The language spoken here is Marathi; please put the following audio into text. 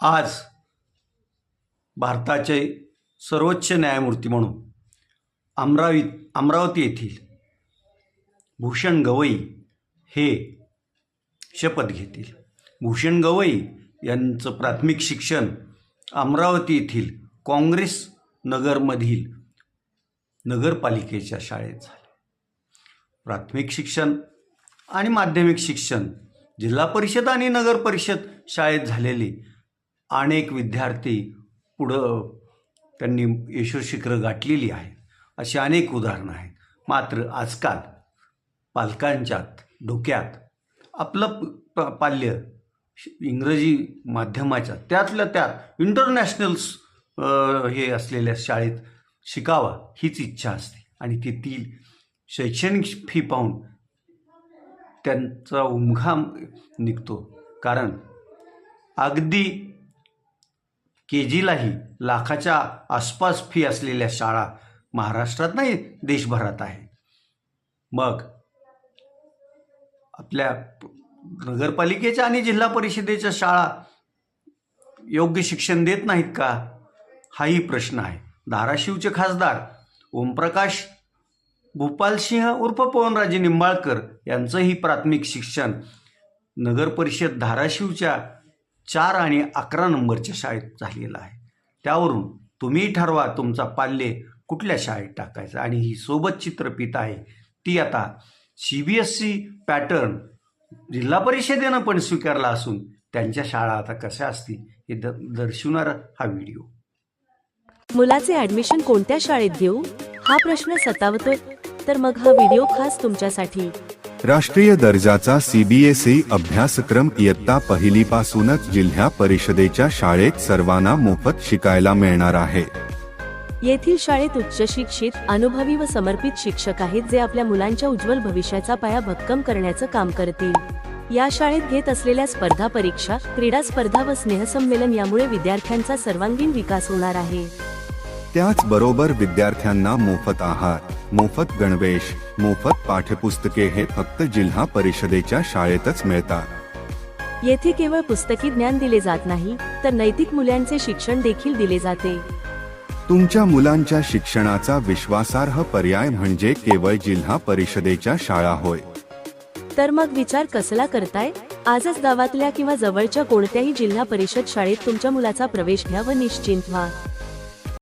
आज भारताचे सर्वोच्च न्यायमूर्ती म्हणून अमरावती येथील भूषण गवई हे शपथ घेतील। भूषण गवई यांचं प्राथमिक शिक्षण अमरावती येथील काँग्रेस नगरमधील नगरपालिकेच्या शाळेत झाले। प्राथमिक शिक्षण आणि माध्यमिक शिक्षण जिल्हा परिषद आणि नगर परिषद शाळेत झालेले अनेक विद्यार्थी पुढं त्यांनी यशोशिखरं गाठलेली आहेत। अशी अनेक उदाहरणं आहेत। मात्र आजकाल पालकांच्या डोक्यात आपलं पाल्य इंग्रजी माध्यमाच्या त्यातल्या त्यात इंटरनॅशनल्स हे असलेल्या शाळेत शिकावा हीच इच्छा असते आणि तेथील शैक्षणिक फी पाहून त्यांचा उमघाम निघतो। कारण अगदी KGलाही लाखाच्या आसपास फी असलेल्या शाळा महाराष्ट्रात नाही देशभरात आहे। मग आपल्या नगरपालिकेच्या आणि जिल्हा परिषदेच्या शाळा योग्य शिक्षण देत नाहीत का, हाही प्रश्न आहे। धाराशिवचे खासदार ओमप्रकाश भूपालसिंह उर्फ पवनराजे निंबाळकर यांचंही प्राथमिक शिक्षण नगर परिषद धाराशिवच्या 4 आणि 11 नंबरच्या शाळेत झालेलं आहे। त्यावरून तुम्ही ठरवा तुमचा पाल्य कुठल्या शाळेत टाकायचं। आणि ही सोबत चित्रफित आहे ती आता CBSE पॅटर्न जिल्हा परिषदेनं पण स्वीकारला असून त्यांच्या शाळा आता कशा असतील हे दर्शवणारा हा व्हिडिओ। मुलाचे ॲडमिशन कोणत्या शाळेत घेऊ हा प्रश्न सतावतोय, तर मग हा व्हिडिओ खास तुमच्यासाठी। राष्ट्रीय दर्जाचा CBSE अभ्यासक्रम इयत्ता पहिलीपासूनच जिल्हा परिषदेच्या शाळेत सर्वांना मोफत शिकायला मिळणार आहे। येथील शाळेत उच्च शिक्षित, अनुभवी व समर्पित शिक्षक आहेत जे आपल्या मुलांच्या उज्ज्वल भविष्याचा पाया भक्कम करण्याचं काम करतील। या शाळेत घेत असलेल्या स्पर्धा परीक्षा, क्रीडा स्पर्धा व स्नेहसंमेलन यामुळे विद्यार्थ्यांचा सर्वांगीण विकास होणार आहे। त्याचबरोबर विद्यार्थ्यांना मोफत आहार, मोफत गणवेश, मोफत पाठ्यपुस्तके हे फक्त जिल्हा परिषदेच्या शाळेतच मिळतात। येथे केवळ पुस्तकी ज्ञान दिले जात नाही, तर नैतिक मूल्यांचे शिक्षण देखील दिले जाते। तुमच्या मुलांच्या शिक्षणाचा विश्वासार्ह पर्याय म्हणजे केवळ जिल्हा परिषदेच्या शाळा होय। तर मग विचार कसला करताय? आजच गावातल्या किंवा जवळच्या कोणत्याही जिल्हा परिषद शाळेत तुमच्या मुलाचा प्रवेश घ्या व निश्चिंत व्हा।